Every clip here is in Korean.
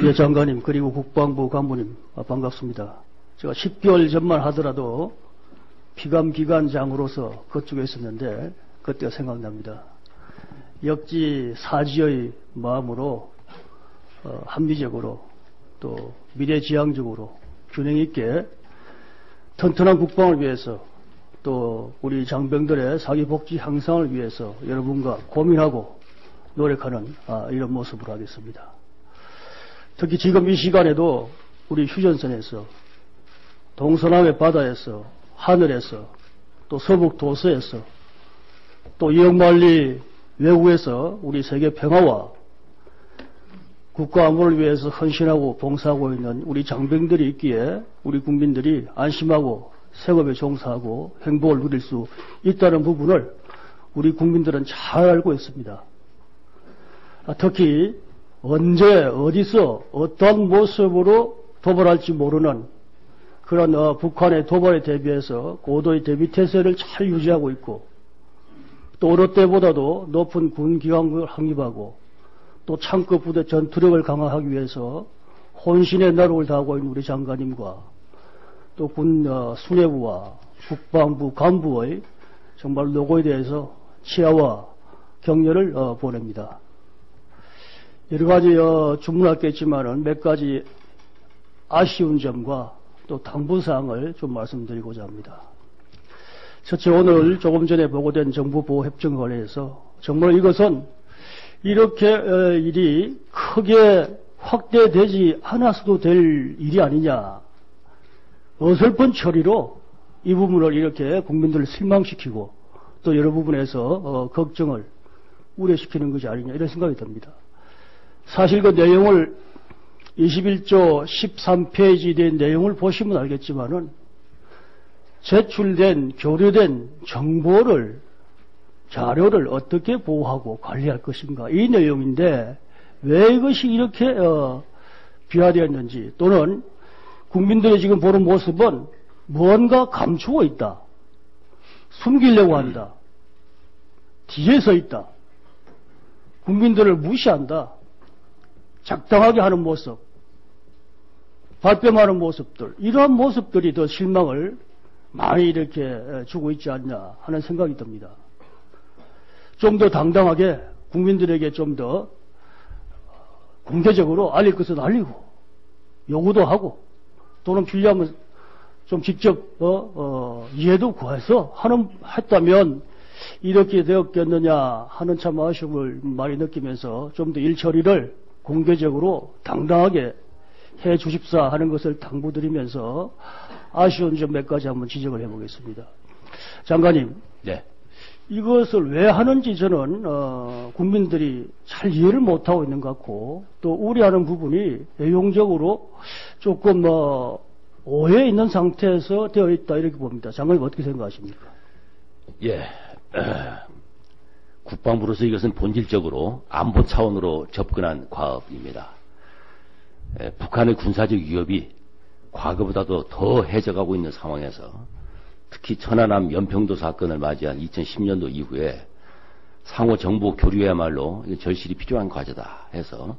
예, 장관님 그리고 국방부 간부님 반갑습니다. 제가 10개월 전만 하더라도 피감기관장으로서 그쪽에 있었는데 그때가 생각납니다. 역지 사지의 마음으로 합리적으로 또 미래지향적으로 균형 있게 튼튼한 국방을 위해서 또 우리 장병들의 사기복지 향상을 위해서 여러분과 고민하고 노력하는 이런 모습으로 하겠습니다. 특히 지금 이 시간에도 우리 휴전선에서 동서남의 바다에서 하늘에서 또 서북 도서에서 또 이역만리 외국에서 우리 세계 평화와 국가 안보를 위해서 헌신하고 봉사하고 있는 우리 장병들이 있기에 우리 국민들이 안심하고 생업에 종사하고 행복을 누릴 수 있다는 부분을 우리 국민들은 잘 알고 있습니다. 특히 언제 어디서 어떤 모습으로 도발할지 모르는 그런 북한의 도발에 대비해서 고도의 대비태세를 잘 유지하고 있고 또 어느 때보다도 높은 군 기강을 확립하고 또 창급 부대 전투력을 강화하기 위해서 혼신의 나력을 다하고 있는 우리 장관님과 또 군 수뇌부와 국방부 간부의 정말 노고에 대해서 치아와 격려를 보냅니다. 여러 가지 주문할 게 있지만은 몇 가지 아쉬운 점과 또 당부사항을 좀 말씀드리고자 합니다. 첫째, 오늘 조금 전에 보고된 정부보호협정과 관련해서 정말 이것은 이렇게 일이 크게 확대되지 않았어도 될 일이 아니냐. 어설픈 처리로 이 부분을 이렇게 국민들을 실망시키고 또 여러 부분에서 걱정을 우려시키는 것이 아니냐 이런 생각이 듭니다. 사실 그 내용을 21조 13페이지 된 내용을 보시면 알겠지만은 제출된 교류된 정보를 자료를 어떻게 보호하고 관리할 것인가 이 내용인데 왜 이것이 이렇게 비화되었는지 또는 국민들이 지금 보는 모습은 무언가 감추고 있다. 숨기려고 한다. 뒤에 서 있다. 국민들을 무시한다. 작당하게 하는 모습, 발뺌하는 모습들, 이러한 모습들이 더 실망을 많이 이렇게 주고 있지 않냐 하는 생각이 듭니다. 좀 더 당당하게 국민들에게 좀 더 공개적으로 알릴 것은 알리고 요구도 하고 또는 필요하면 좀 직접 이해도 구해서 했다면 이렇게 되었겠느냐 하는 참 아쉬움을 많이 느끼면서 좀 더 일처리를 공개적으로 당당하게 해 주십사 하는 것을 당부드리면서 아쉬운 점 몇 가지 한번 지적을 해보겠습니다. 장관님, 네. 이것을 왜 하는지 저는 국민들이 잘 이해를 못하고 있는 것 같고 또 우려하는 부분이 내용적으로 조금 오해 있는 상태에서 되어 있다 이렇게 봅니다. 장관님 어떻게 생각하십니까? 예, 국방부로서 이것은 본질적으로 안보 차원으로 접근한 과업입니다. 북한의 군사적 위협이 과거보다도 더 해져가고 있는 상황에서 특히 천안함 연평도 사건을 맞이한 2010년도 이후에 상호 정보 교류야말로 절실히 필요한 과제다 해서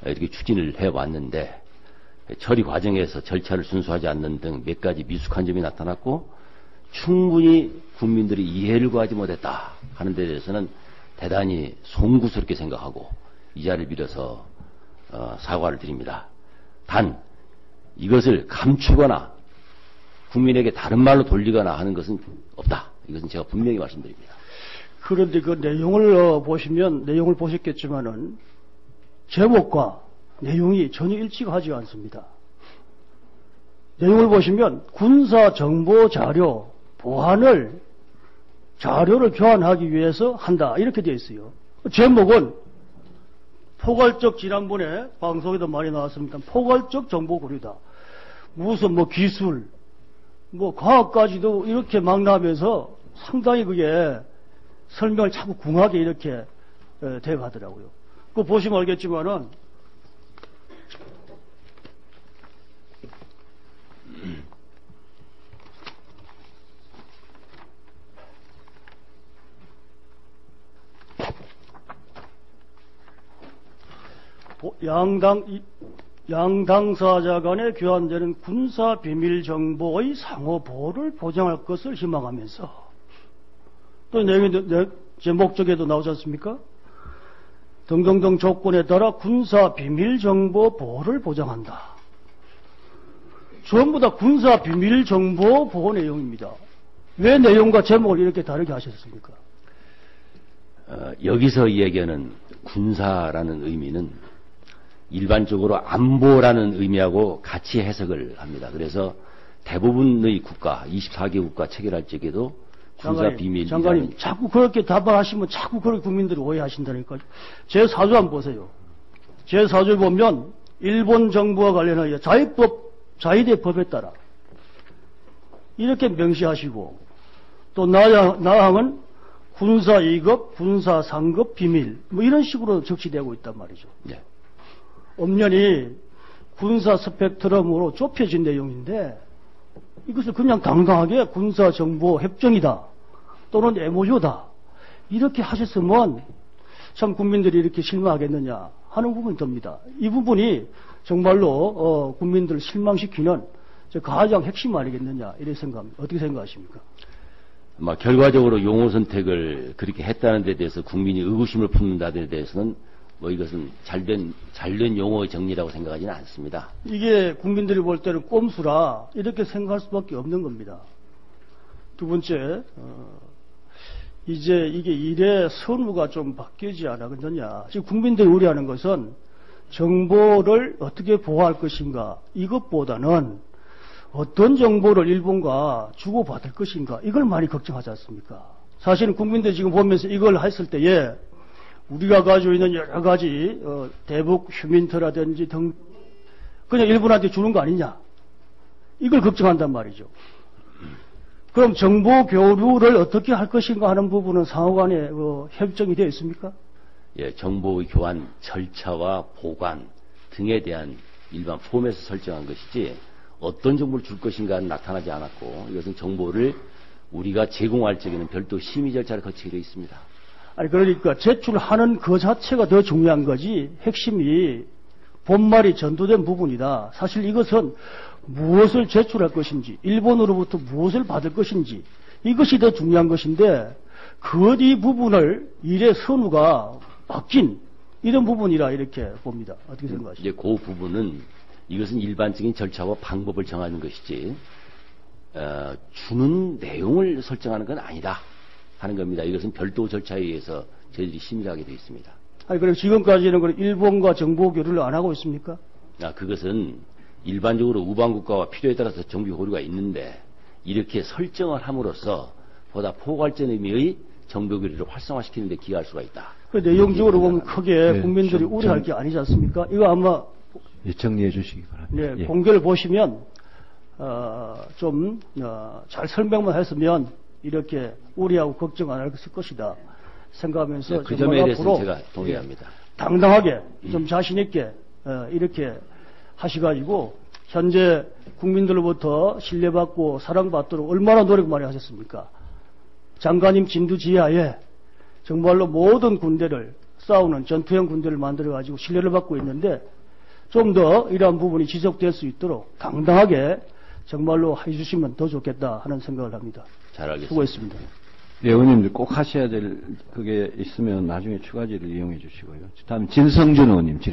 이렇게 추진을 해왔는데 처리 과정에서 절차를 순수하지 않는 등 몇 가지 미숙한 점이 나타났고 충분히 국민들이 이해를 구하지 못했다 하는 데 대해서는 대단히 송구스럽게 생각하고 이 자리를 빌어서 사과를 드립니다. 단 이것을 감추거나 국민에게 다른 말로 돌리거나 하는 것은 없다. 이것은 제가 분명히 말씀드립니다. 그런데 그 내용을 보시면 내용을 보셨겠지만은 제목과 내용이 전혀 일치하지 않습니다. 내용을 보시면 군사 정보 자료 보안을 자료를 교환하기 위해서 한다 이렇게 되어 있어요. 제목은 포괄적 지난번에 방송에도 많이 나왔습니다. 포괄적 정보 교류다. 무슨 기술 과학까지도 이렇게 막 나면서 상당히 그게 설명을 자꾸 궁하게 이렇게 되어 가더라고요. 그거 보시면 알겠지만은 양당사자 간에 교환되는 군사 비밀 정보의 상호 보호를 보장할 것을 희망하면서 또 제 목적에도 나오지 않습니까? 등등등 조건에 따라 군사 비밀 정보 보호를 보장한다. 전부 다 군사 비밀 정보 보호 내용입니다. 왜 내용과 제목을 이렇게 다르게 하셨습니까? 여기서 얘기하는 군사라는 의미는 일반적으로 안보라는 의미하고 같이 해석을 합니다. 그래서 대부분의 국가, 24개 국가 체결할 적에도 군사 비밀. 장관님, 자꾸 그렇게 답변하시면 자꾸 그렇게 국민들이 오해하신다니까요. 제 4조 한번 보세요. 제 4조에 보면 일본 정부와 관련하여 자위대 법에 따라 이렇게 명시하시고 또 나항은 군사 2급, 군사 3급 비밀 뭐 이런 식으로 적시되고 있단 말이죠. 네. 엄연히 군사 스펙트럼으로 좁혀진 내용인데 이것을 그냥 당당하게 군사 정보 협정이다 또는 MOU다 이렇게 하셨으면 참 국민들이 이렇게 실망하겠느냐 하는 부분이 듭니다. 이 부분이 정말로 국민들을 실망시키는 가장 핵심 아니겠느냐 이렇게 생각합니다. 어떻게 생각하십니까? 결과적으로 용어 선택을 그렇게 했다는 데 대해서 국민이 의구심을 품는다 데 대해서는 이것은 잘된 용어의 정리라고 생각하지는 않습니다. 이게 국민들이 볼 때는 꼼수라 이렇게 생각할 수밖에 없는 겁니다. 두 번째, 이제 이게 일의 선우가 좀 바뀌지 않았느냐. 지금 국민들이 우려하는 것은 정보를 어떻게 보호할 것인가 이것보다는 어떤 정보를 일본과 주고받을 것인가 이걸 많이 걱정하지 않습니까? 사실은 국민들이 지금 보면서 이걸 했을 때에 우리가 가지고 있는 여러 가지 대북 휴민트라든지 등 그냥 일본한테 주는 거 아니냐 이걸 걱정한단 말이죠. 그럼 정보 교류를 어떻게 할 것인가 하는 부분은 상호간에 협정이 되어 있습니까? 예, 정보의 교환 절차와 보관 등에 대한 일반 폼에서 설정한 것이지 어떤 정보를 줄 것인가는 나타나지 않았고 이것은 정보를 우리가 제공할 적에는 별도 심의 절차를 거치게 되어 있습니다. 아니 그러니까 제출하는 그 자체가 더 중요한 거지 핵심이 본말이 전도된 부분이다. 사실 이것은 무엇을 제출할 것인지 일본으로부터 무엇을 받을 것인지 이것이 더 중요한 것인데 그 어디 부분을 일의 선우가 바뀐 이런 부분이라 이렇게 봅니다. 어떻게 생각하십니까? 이제 그 부분은 이것은 일반적인 절차와 방법을 정하는 것이지 주는 내용을 설정하는 건 아니다 하는 겁니다. 이것은 별도 절차에 의해서 저희들이 심의를 하게 되어 있습니다. 아니 그럼 지금까지는 일본과 정보 교류를 안 하고 있습니까? 그것은 일반적으로 우방국가와 필요에 따라서 정보 교류가 있는데 이렇게 설정을 함으로써 보다 포괄적 의미의 정보 교류를 활성화시키는 데 기여할 수가 있다. 그 내용적으로 보면 크게 국민들이 우려할 게 아니지 않습니까? 이거 아마 정리해 주시기 바랍니다. 네, 예. 공개를 보시면 좀 잘 설명만 했으면 이렇게 우려하고 걱정 안 할 것이다 생각하면서 네, 그 점에 대해서는 제가 동의합니다. 당당하게 좀 자신 있게 이렇게 하셔가지고 현재 국민들로부터 신뢰받고 사랑받도록 얼마나 노력 많이 하셨습니까? 장관님 진두지하에 정말로 모든 군대를 싸우는 전투형 군대를 만들어가지고 신뢰를 받고 있는데 좀 더 이러한 부분이 지속될 수 있도록 당당하게 정말로 해주시면 더 좋겠다 하는 생각을 합니다. 잘 알겠습니다. 수고했습니다. 네, 의원님들 꼭 하셔야 될 그게 있으면 나중에 추가 질의를 이용해 주시고요. 다음 진성준 의원님 질의